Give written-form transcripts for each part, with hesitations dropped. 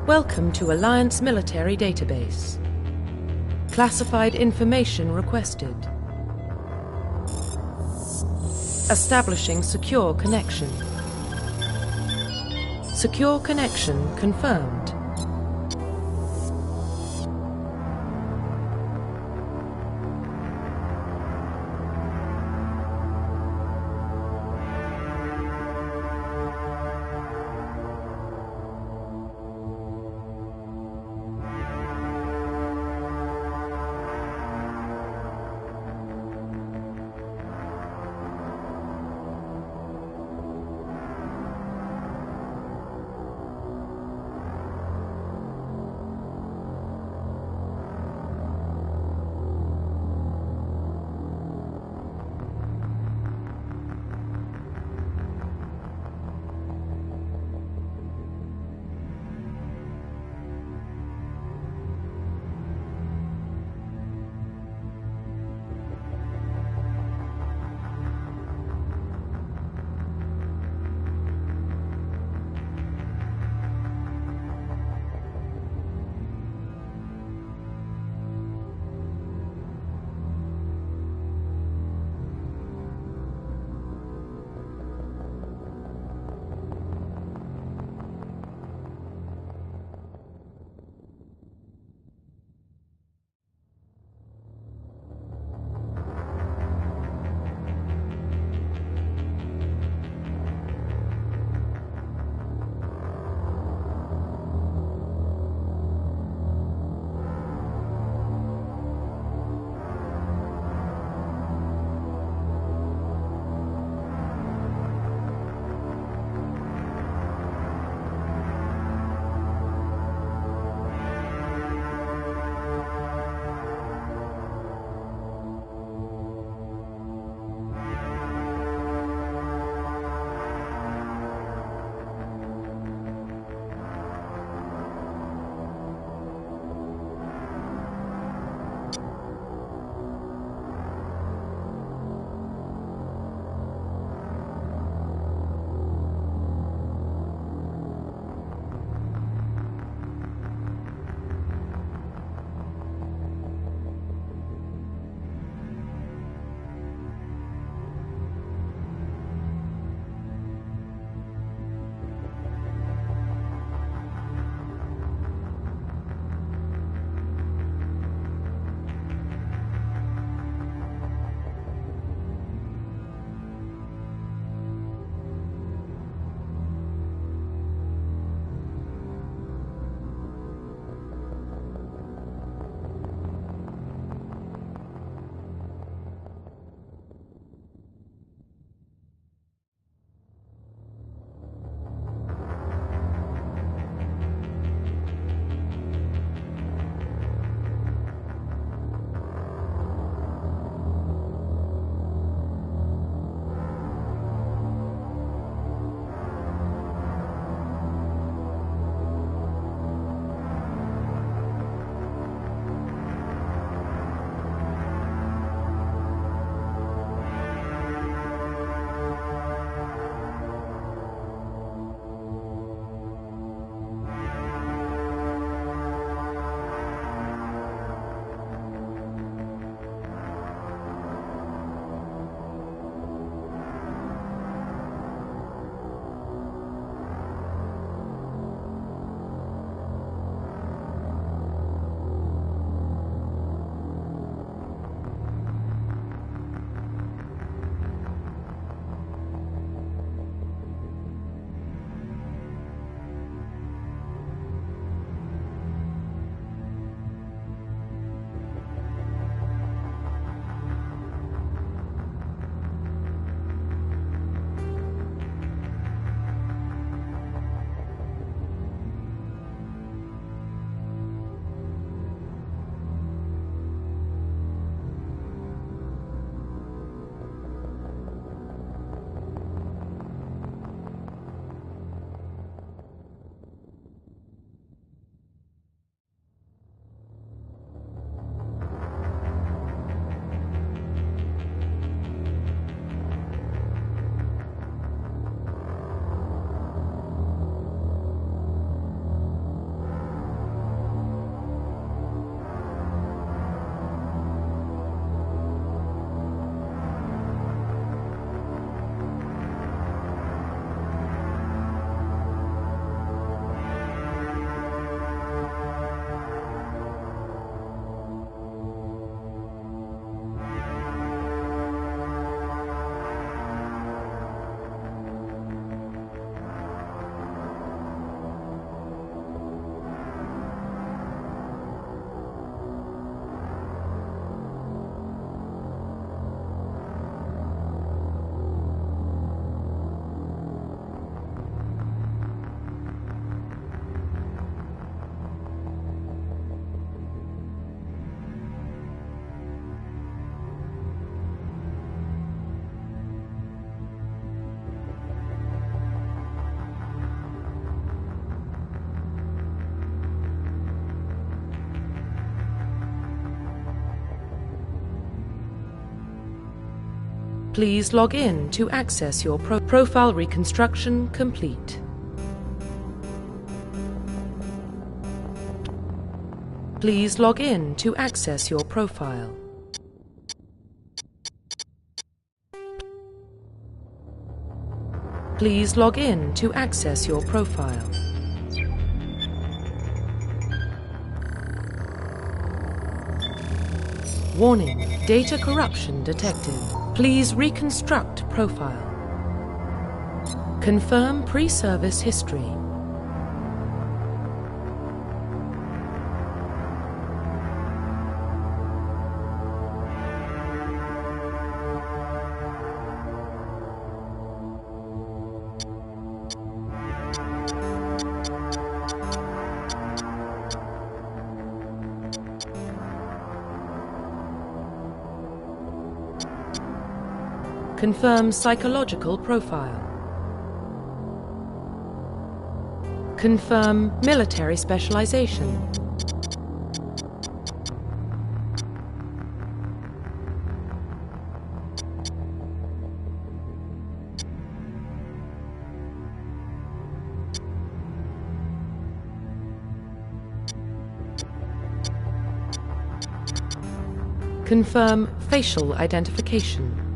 Welcome to Alliance Military Database. Classified information requested. Establishing secure connection. Secure connection confirmed. Please log in to access your profile reconstruction complete. Please log in to access your profile. Please log in to access your profile. Warning, data corruption detected. Please reconstruct profile. Confirm pre-service history. Confirm psychological profile. Confirm military specialization. Confirm facial identification.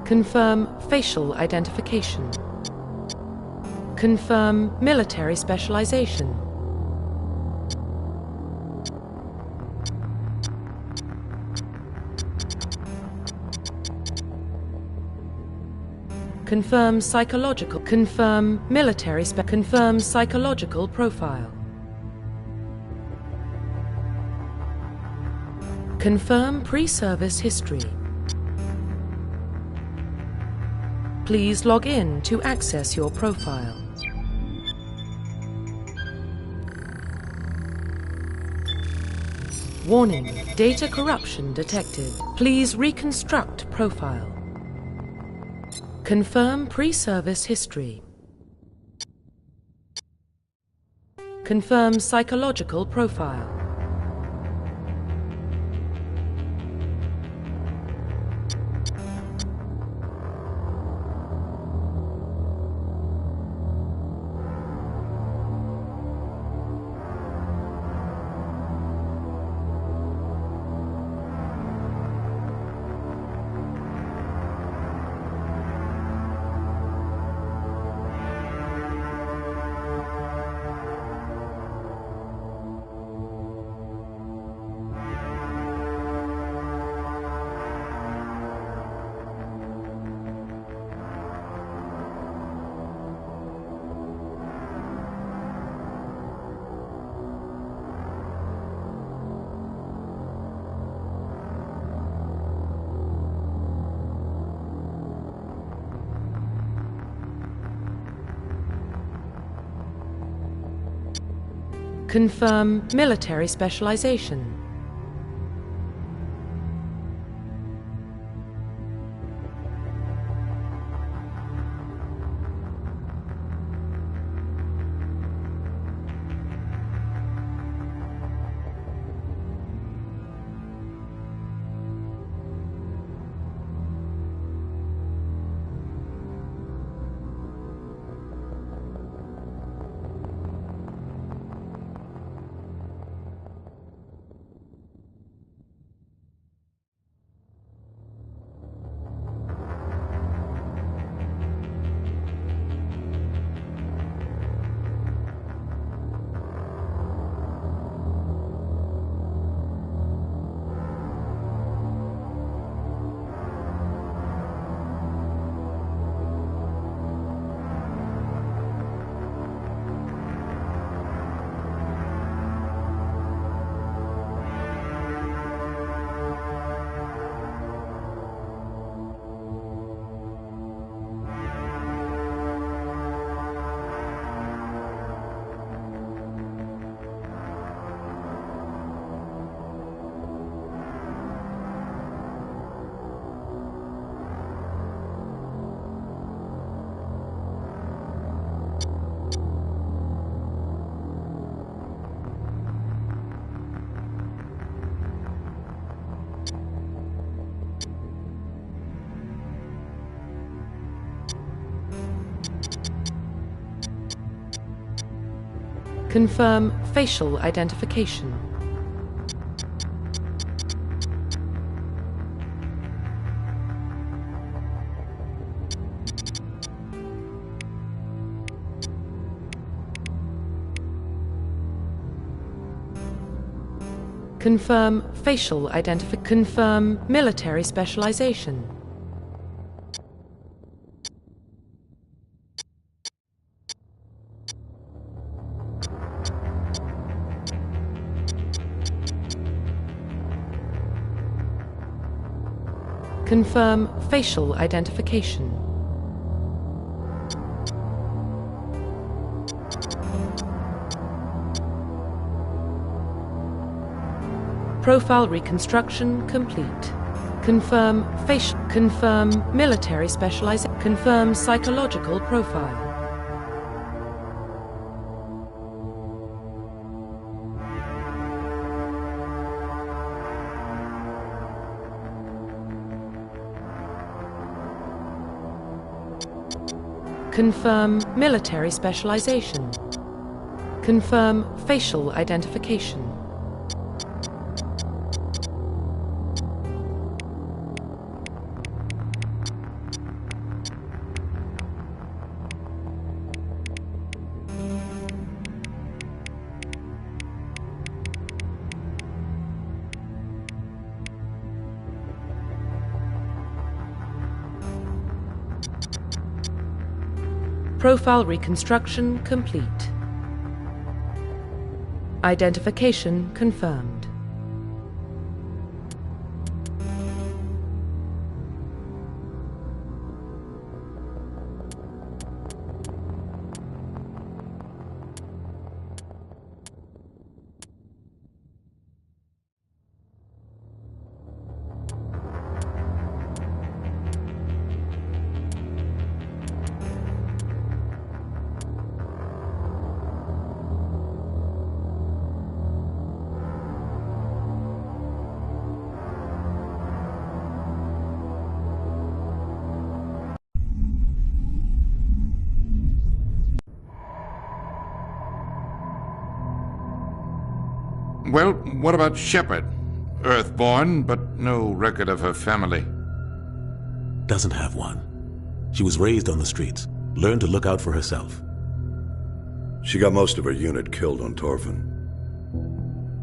Confirm facial identification. Confirm military specialization. Confirm psychological. Confirm military confirm psychological profile. Confirm pre-service history. Please log in to access your profile. Warning, data corruption detected. Please reconstruct profile. Confirm pre-service history. Confirm psychological profile. Confirm military specialization. Confirm facial identification. Confirm facial identification. Confirm military specialization. Confirm facial identification. Profile reconstruction complete. Confirm facial. Confirm military specialization. Confirm psychological profile. Confirm military specialization. Confirm facial identification. Profile reconstruction complete. Identification confirmed. Well, what about Shepard? Earthborn, but no record of her family. Doesn't have one. She was raised on the streets, learned to look out for herself. She got most of her unit killed on Torfin.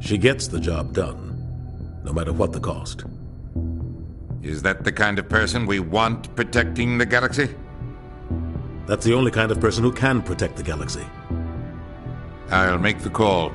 She gets the job done, no matter what the cost. Is that the kind of person we want protecting the galaxy? That's the only kind of person who can protect the galaxy. I'll make the call.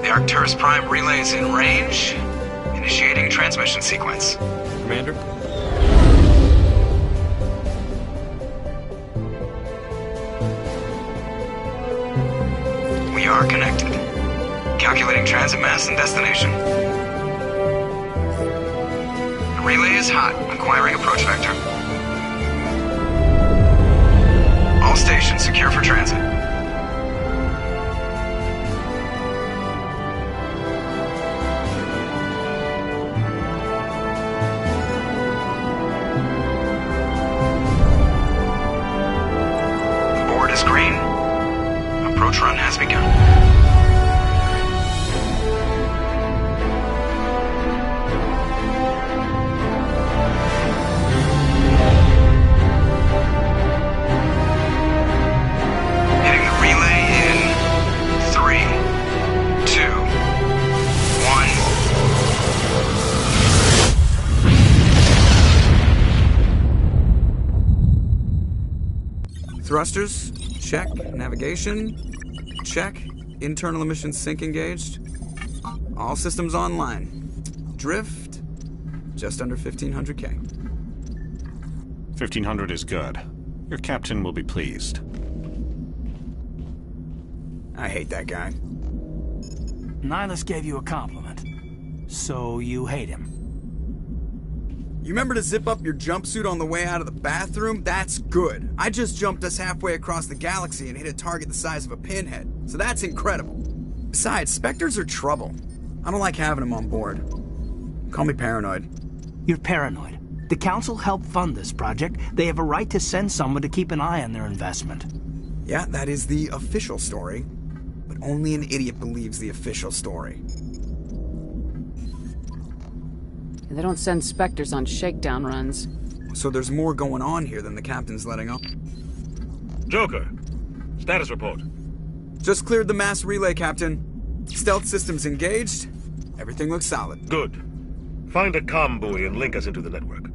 Arcturus Prime relays in range. Initiating transmission sequence. Commander? We are connected. Calculating transit mass and destination. The relay is hot. Acquiring approach vector. All stations secure for transit. Green. Approach run has begun. Hitting the relay in 3, 2, 1. Thrusters. Check. Navigation. Check. Internal emissions sync engaged. All systems online. Drift. Just under 1,500K. 1,500 is good. Your captain will be pleased. I hate that guy. Nihilus gave you a compliment. So you hate him. You remember to zip up your jumpsuit on the way out of the bathroom? That's good. I just jumped us halfway across the galaxy and hit a target the size of a pinhead. So that's incredible. Besides, Spectres are trouble. I don't like having them on board. Call me paranoid. You're paranoid. The Council helped fund this project. They have a right to send someone to keep an eye on their investment. Yeah, that is the official story. But only an idiot believes the official story. They don't send Spectres on shakedown runs. So there's more going on here than the captain's letting on. Joker, status report. Just cleared the mass relay, Captain. Stealth systems engaged. Everything looks solid. Good. Find a comm buoy and link us into the network.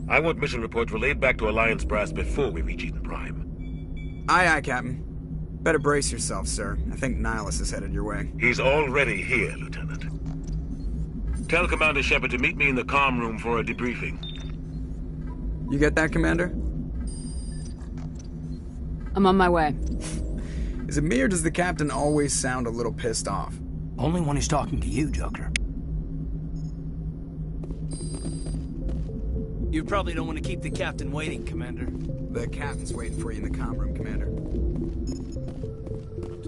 I want mission reports relayed back to Alliance Brass before we reach Eden Prime. Aye, aye, Captain. Better brace yourself, sir. I think Nihilus is headed your way. He's already here, Lieutenant. Tell Commander Shepard to meet me in the comm room for a debriefing. You get that, Commander? I'm on my way. Is it me or does the Captain always sound a little pissed off? Only when he's talking to you, Joker. You probably don't want to keep the Captain waiting, Commander. The Captain's waiting for you in the comm room, Commander.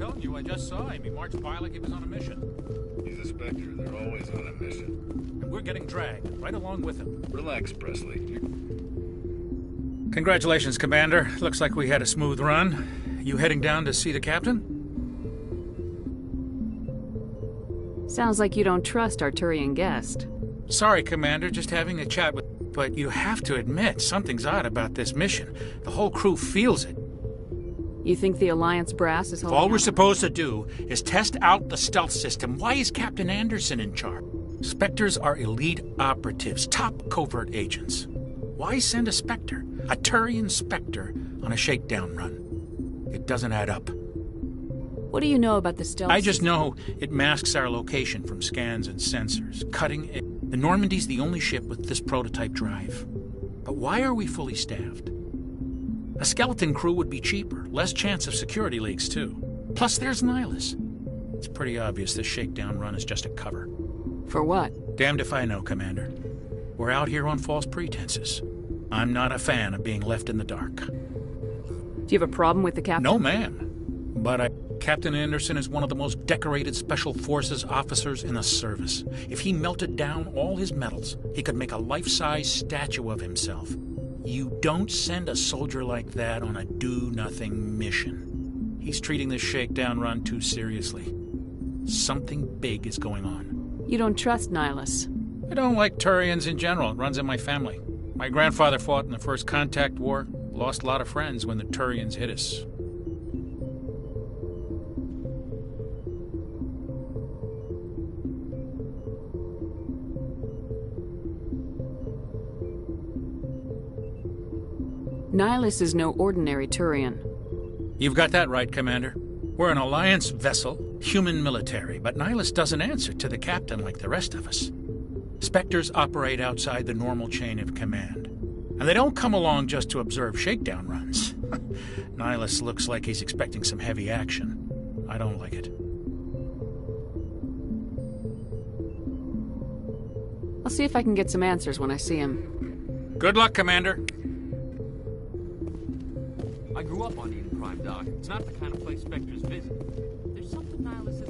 telling you, I just saw him. He marched by like he was on a mission. He's a Spectre. They're always on a mission. And we're getting dragged, right along with him. Relax, Presley. Congratulations, Commander. Looks like we had a smooth run. You heading down to see the captain? Sounds like you don't trust Arturian guest. Sorry, Commander, just having a chat with... But you have to admit, something's odd about this mission. The whole crew feels it. You think the Alliance brass is holding All we're out? supposed to do is test out the stealth system. Why is Captain Anderson in charge? Spectres are elite operatives, top covert agents. Why send a Spectre, a Turian Spectre, on a shakedown run? It doesn't add up. What do you know about the stealth I just system? know it masks our location from scans and sensors. Cutting it. The Normandy's the only ship with this prototype drive. But why are we fully staffed? A skeleton crew would be cheaper, less chance of security leaks too. Plus there's Nihilus. It's pretty obvious this shakedown run is just a cover. For what? Damned if I know, Commander. We're out here on false pretenses. I'm not a fan of being left in the dark. Do you have a problem with the captain? No, ma'am. But Captain Anderson is one of the most decorated Special Forces officers in the service. If he melted down all his medals, he could make a life-size statue of himself. You don't send a soldier like that on a do-nothing mission. He's treating this shakedown run too seriously. Something big is going on. You don't trust Nihilus? I don't like Turians in general. It runs in my family. My grandfather fought in the First Contact War, lost a lot of friends when the Turians hit us. Nihilus is no ordinary Turian. You've got that right, Commander. We're an Alliance vessel, human military, but Nihilus doesn't answer to the captain like the rest of us. Spectres operate outside the normal chain of command. And they don't come along just to observe shakedown runs. Nihilus looks like he's expecting some heavy action. I don't like it. I'll see if I can get some answers when I see him. Good luck, Commander. I grew up on Eden Prime, Doc. It's not the kind of place Spectres visit. There's something Nihilus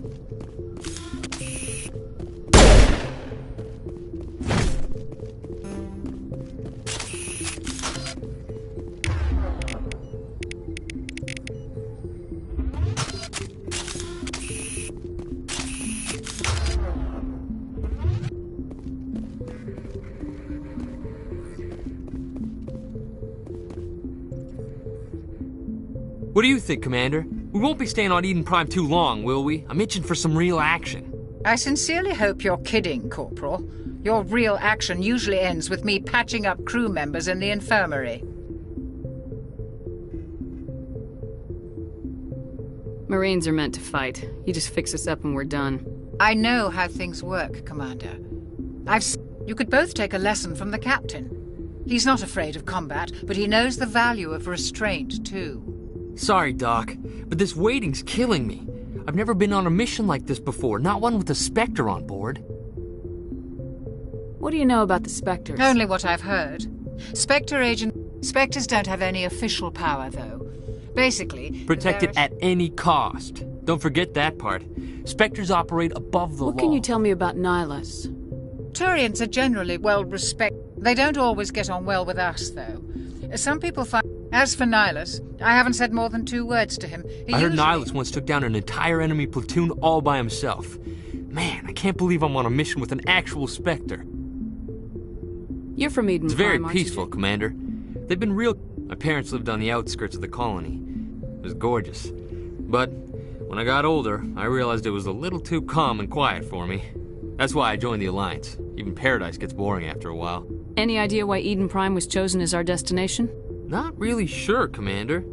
What do you think, Commander? We won't be staying on Eden Prime too long, will we? I'm itching for some real action. I sincerely hope you're kidding, Corporal. Your real action usually ends with me patching up crew members in the infirmary. Marines are meant to fight. You just fix us up and we're done. I know how things work, Commander. You could both take a lesson from the captain. He's not afraid of combat, but he knows the value of restraint, too. Sorry, Doc, but this waiting's killing me. I've never been on a mission like this before, not one with a Spectre on board. What do you know about the Spectres? Only what I've heard. Spectres don't have any official power, though. Basically, Protected at any cost. Don't forget that part. Spectres operate above the law. What can you tell me about Nihilus? Turians are generally well-respected. They don't always get on well with us, though. Some people find... As for Nihilus, I haven't said more than 2 words to him. I heard Nihilus once took down an entire enemy platoon all by himself. Man, I can't believe I'm on a mission with an actual Spectre. You're from Eden It's very Prime, aren't you? peaceful, Commander. They've been real... My parents lived on the outskirts of the colony. It was gorgeous. But when I got older, I realized it was a little too calm and quiet for me. That's why I joined the Alliance. Even Paradise gets boring after a while. Any idea why Eden Prime was chosen as our destination? Not really sure, Commander.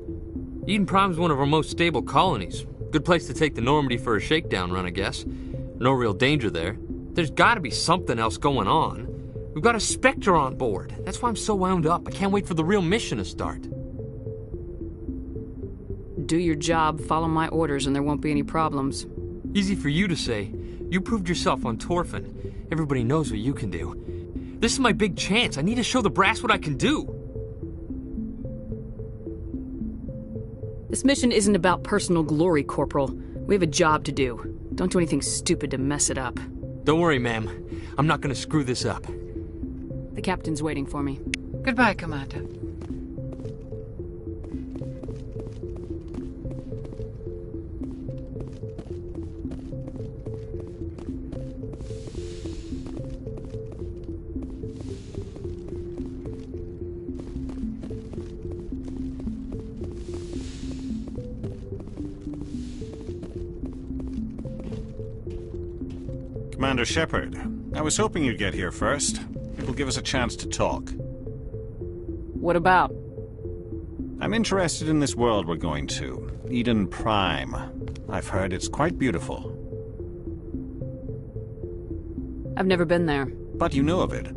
Eden Prime's one of our most stable colonies. Good place to take the Normandy for a shakedown run, I guess. No real danger there. There's gotta be something else going on. We've got a Spectre on board. That's why I'm so wound up. I can't wait for the real mission to start. Do your job, follow my orders, and there won't be any problems. Easy for you to say. You proved yourself on Torfin. Everybody knows what you can do. This is my big chance. I need to show the brass what I can do. This mission isn't about personal glory, Corporal. We have a job to do. Don't do anything stupid to mess it up. Don't worry, ma'am. I'm not gonna screw this up. The captain's waiting for me. Goodbye, Commander. Commander Shepard, I was hoping you'd get here first. It will give us a chance to talk. What about? I'm interested in this world we're going to, Eden Prime. I've heard it's quite beautiful. I've never been there. But you know of it.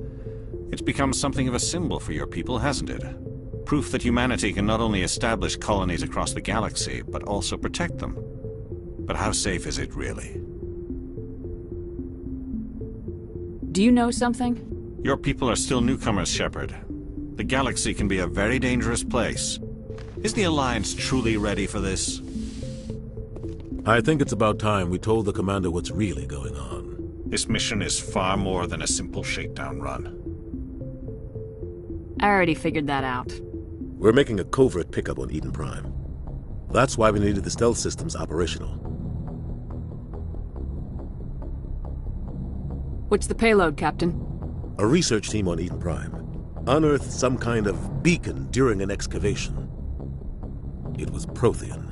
It's become something of a symbol for your people, hasn't it? Proof that humanity can not only establish colonies across the galaxy, but also protect them. But how safe is it, really? Do you know something? Your people are still newcomers, Shepard. The galaxy can be a very dangerous place. Is the Alliance truly ready for this? I think it's about time we told the commander what's really going on. This mission is far more than a simple shakedown run. I already figured that out. We're making a covert pickup on Eden Prime. That's why we needed the stealth systems operational. What's the payload, Captain? A research team on Eden Prime unearthed some kind of beacon during an excavation. It was Prothean.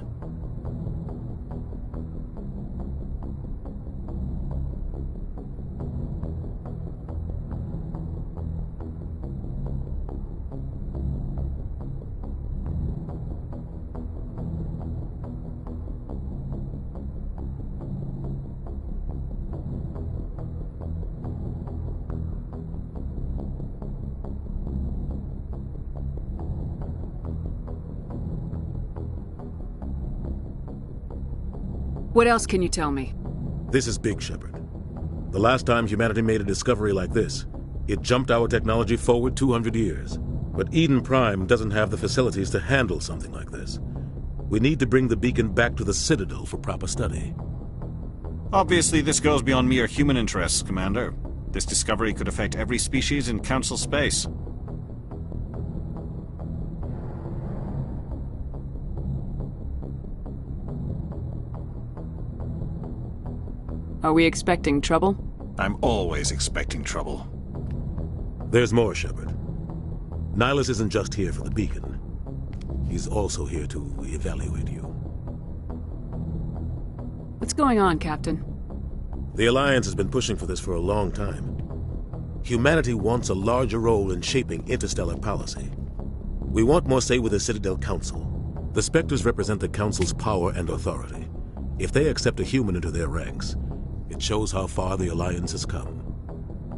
What else can you tell me? This is big, Shepard. The last time humanity made a discovery like this, it jumped our technology forward 200 years. But Eden Prime doesn't have the facilities to handle something like this. We need to bring the beacon back to the Citadel for proper study. Obviously, this goes beyond mere human interests, Commander. This discovery could affect every species in Council space. Are we expecting trouble? I'm always expecting trouble. There's more, Shepard. Nihilus isn't just here for the beacon. He's also here to evaluate you. What's going on, Captain? The Alliance has been pushing for this for a long time. Humanity wants a larger role in shaping interstellar policy. We want more say with the Citadel Council. The Spectres represent the Council's power and authority. If they accept a human into their ranks, it shows how far the Alliance has come.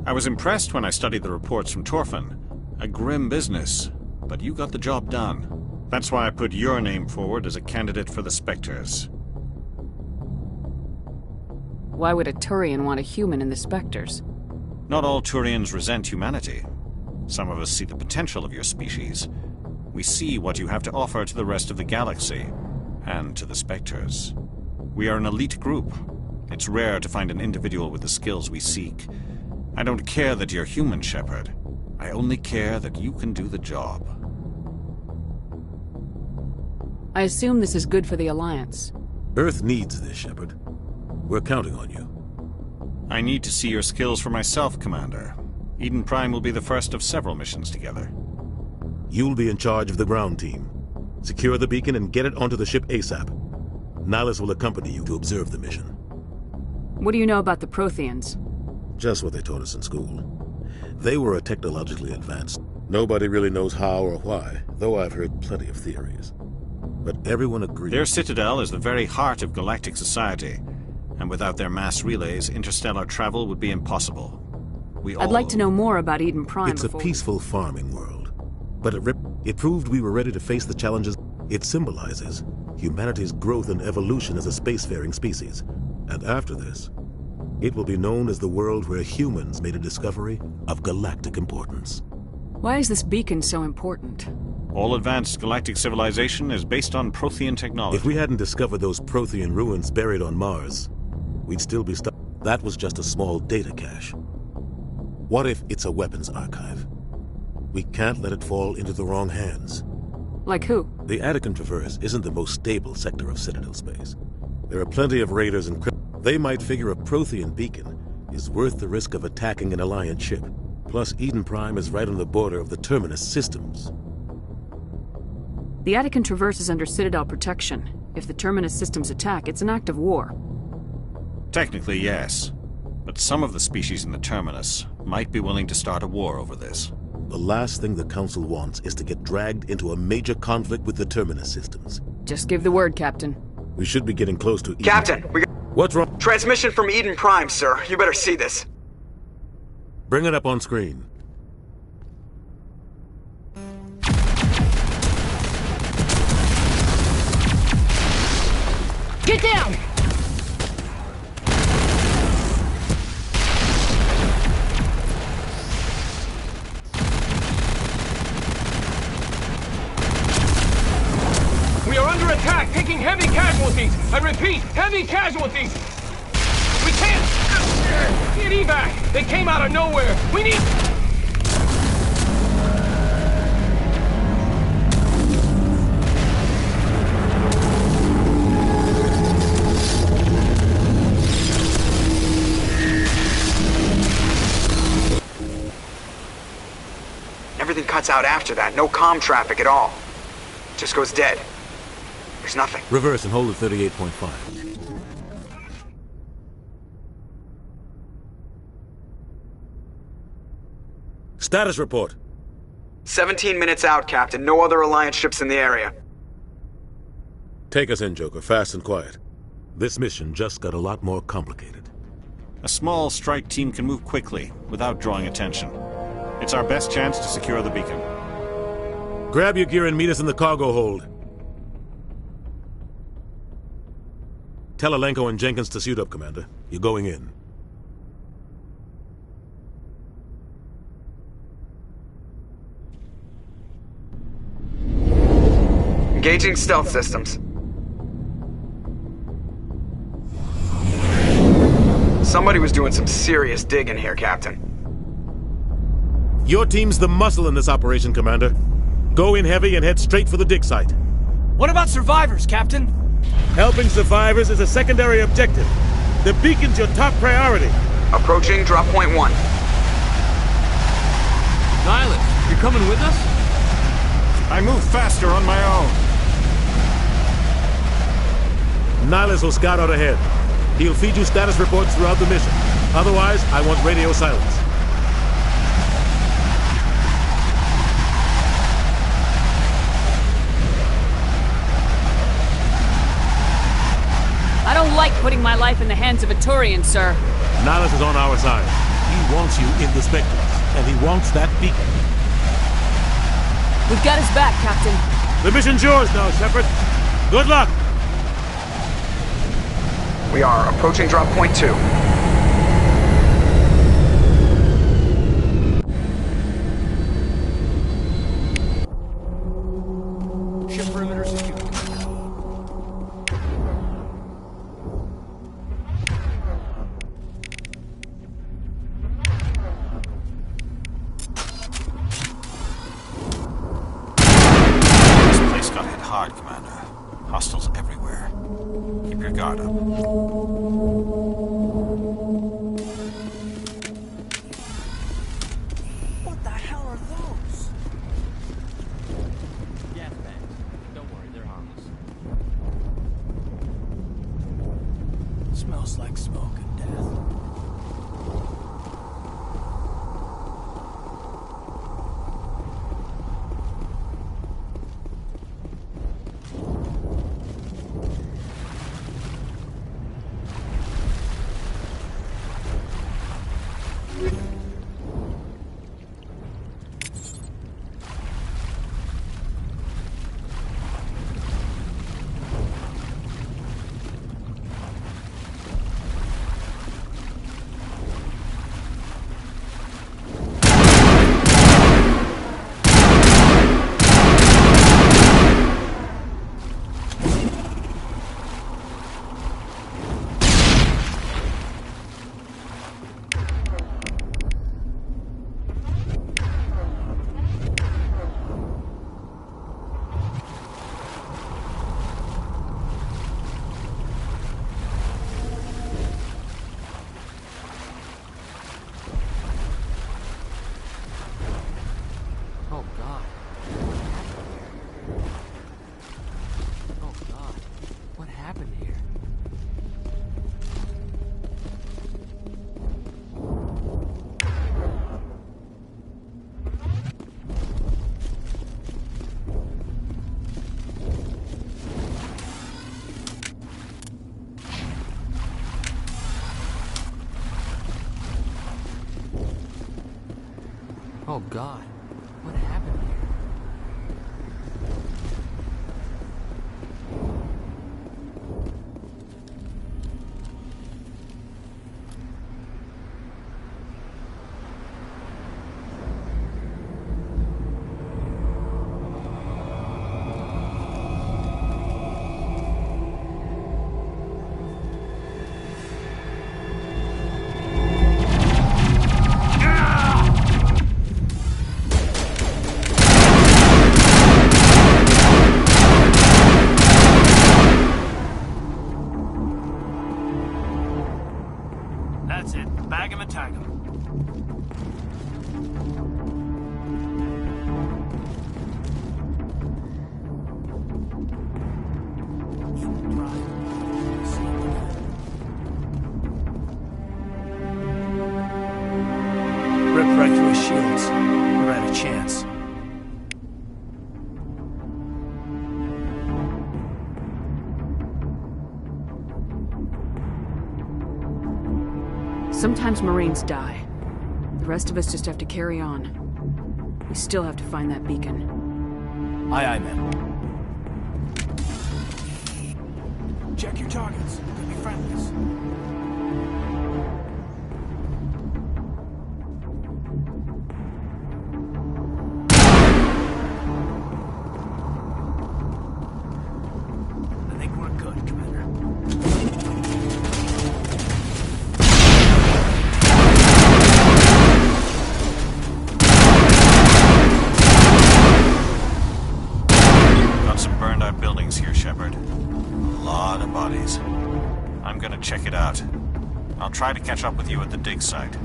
I was impressed when I studied the reports from Torfin. A grim business, but you got the job done. That's why I put your name forward as a candidate for the Spectres. Why would a Turian want a human in the Spectres? Not all Turians resent humanity. Some of us see the potential of your species. We see what you have to offer to the rest of the galaxy, and to the Spectres. We are an elite group. It's rare to find an individual with the skills we seek. I don't care that you're human, Shepard. I only care that you can do the job. I assume this is good for the Alliance. Earth needs this, Shepard. We're counting on you. I need to see your skills for myself, Commander. Eden Prime will be the first of several missions together. You'll be in charge of the ground team. Secure the beacon and get it onto the ship ASAP. Nihilus will accompany you to observe the mission. What do you know about the Protheans? Just what they taught us in school. They were technologically advanced. Nobody really knows how or why, though I've heard plenty of theories. But everyone agrees. Their citadel is the very heart of galactic society, and without their mass relays, interstellar travel would be impossible. I'd like to know more about Eden Prime. It's a peaceful farming world, but it proved we were ready to face the challenges it symbolizes. Humanity's growth and evolution as a spacefaring species. And after this, it will be known as the world where humans made a discovery of galactic importance. Why is this beacon so important? All advanced galactic civilization is based on Prothean technology. If we hadn't discovered those Prothean ruins buried on Mars, we'd still be stuck. That was just a small data cache. What if it's a weapons archive? We can't let it fall into the wrong hands. Like who? The Attican Traverse isn't the most stable sector of Citadel space. There are plenty of raiders and they might figure a Prothean beacon is worth the risk of attacking an Alliance ship. Plus, Eden Prime is right on the border of the Terminus systems. The Attican Traverse is under Citadel protection. If the Terminus systems attack, it's an act of war. Technically, yes. But some of the species in the Terminus might be willing to start a war over this. The last thing the Council wants is to get dragged into a major conflict with the Terminus systems. Just give the word, Captain. We should be getting close to Eden. Captain, What's wrong? Transmission from Eden Prime, sir. You better see this. Bring it up on screen. Get down! We are under attack, taking heavy casualties. I repeat, heavy casualties. We can't get evac. They came out of nowhere. We need... Everything cuts out after that. No comm traffic at all. Just goes dead. There's nothing. Reverse and hold at 38.5. Status report. 17 minutes out, Captain. No other Alliance ships in the area. Take us in, Joker. Fast and quiet. This mission just got a lot more complicated. A small strike team can move quickly, without drawing attention. It's our best chance to secure the beacon. Grab your gear and meet us in the cargo hold. Tell Alenko and Jenkins to suit up, Commander. You're going in. Engaging stealth systems. Somebody was doing some serious digging here, Captain. Your team's the muscle in this operation, Commander. Go in heavy and head straight for the dig site. What about survivors, Captain? Helping survivors is a secondary objective. The beacon's your top priority. Approaching drop point 1. Nihilus, you're coming with us? I move faster on my own. Nihilus will scout out ahead. He'll feed you status reports throughout the mission. Otherwise, I want radio silence. I don't like putting my life in the hands of a Turian, sir. Nihilus is on our side. He wants you in the Spectres, and he wants that beacon. We've got his back, Captain. The mission's yours now, Shepard. Good luck! We are approaching drop point 2. Ship perimeter secure. This place got hit hard, Commander. Hostiles everywhere. Keep your guard up. What the hell are those? Gas bags. Don't worry, they're harmless. Smells like smoke and death. Oh God, what happened here? That's it. Bag him and tag him. Rip right through his shields. Never had a chance. Sometimes Marines die. The rest of us just have to carry on. We still have to find that beacon. Aye, aye, ma'am. Check your targets. Could be friendlies. I think we're good, Commander. Got some burned out buildings here, Shepard. A lot of bodies. I'm gonna check it out. I'll try to catch up with you at the dig site.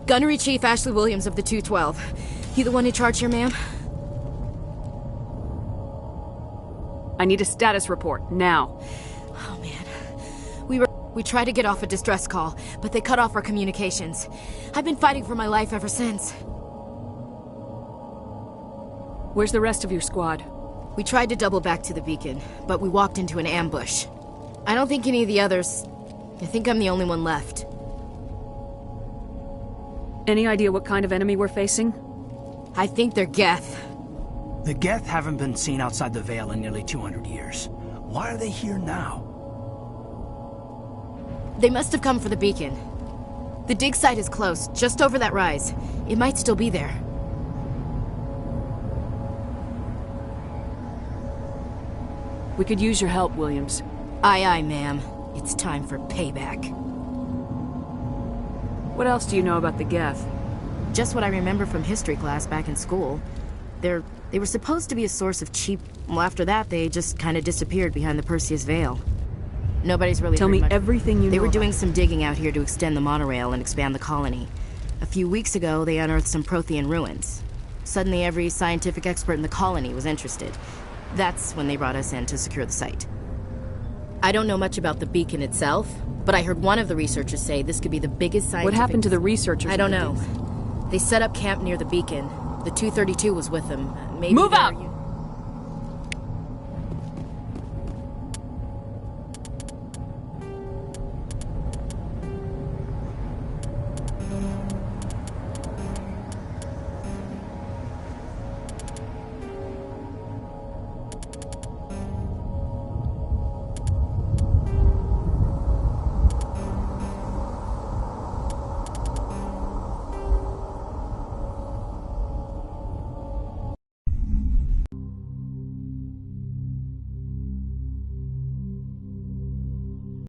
Gunnery Chief Ashley Williams of the 212. You the one in charge here, ma'am? I need a status report, now. Oh, man. We tried to get off a distress call, but they cut off our communications. I've been fighting for my life ever since. Where's the rest of your squad? We tried to double back to the beacon, but we walked into an ambush. I don't think any of the others... I think I'm the only one left. Any idea what kind of enemy we're facing? I think they're Geth. The Geth haven't been seen outside the Veil in nearly 200 years. Why are they here now? They must have come for the beacon. The dig site is close, just over that rise. It might still be there. We could use your help, Williams. Aye, aye, ma'am. It's time for payback. What else do you know about the Geth? Just what I remember from history class back in school. They were supposed to be a source of cheap... Well, after that, they just kind of disappeared behind the Perseus Veil. Nobody's really Tell heard me much. everything you know. They were doing some digging out here to extend the monorail and expand the colony. A few weeks ago, they unearthed some Prothean ruins. Suddenly, every scientific expert in the colony was interested. That's when they brought us in to secure the site. I don't know much about the beacon itself, but I heard one of the researchers say this could be the biggest scientific... What happened to the researchers? I don't know. They set up camp near the beacon. The 232 was with them. Maybe Move up!